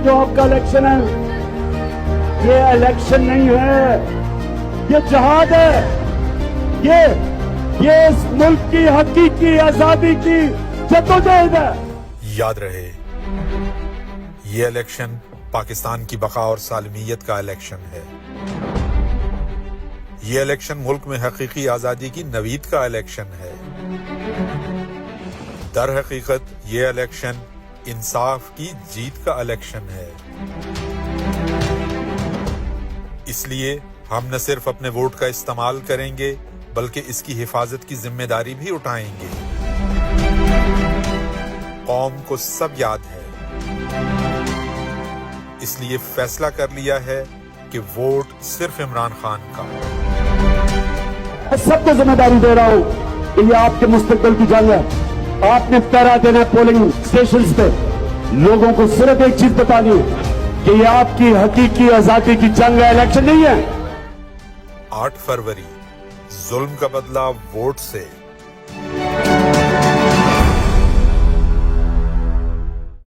جو آپ کا الیکشن ہے یہ الیکشن نہیں ہے, یہ جہاد ہے, یہ اس ملک کی حقیقی آزادی کی جدوجہد ہے. یاد رہے یہ الیکشن پاکستان کی بقا اور سالمیت کا الیکشن ہے. یہ الیکشن ملک میں حقیقی آزادی کی نوید کا الیکشن ہے. در حقیقت یہ الیکشن انصاف کی جیت کا الیکشن ہے. اس لیے ہم نہ صرف اپنے ووٹ کا استعمال کریں گے بلکہ اس کی حفاظت کی ذمہ داری بھی اٹھائیں گے. قوم کو سب یاد ہے, اس لیے فیصلہ کر لیا ہے کہ ووٹ صرف عمران خان کا. میں سب کو ذمہ داری دے رہا ہوں کہ یہ آپ کے مستقبل کی جنگ ہے. آپ نے پہرا دینا ہے پولنگ اسٹیشنز پہ. لوگوں کو صرف ایک چیز بتانی ہے کہ یہ آپ کی حقیقی آزادی کی جنگ ہے, الیکشن نہیں ہے. 8 فروری ظلم کا بدلہ ووٹ سے.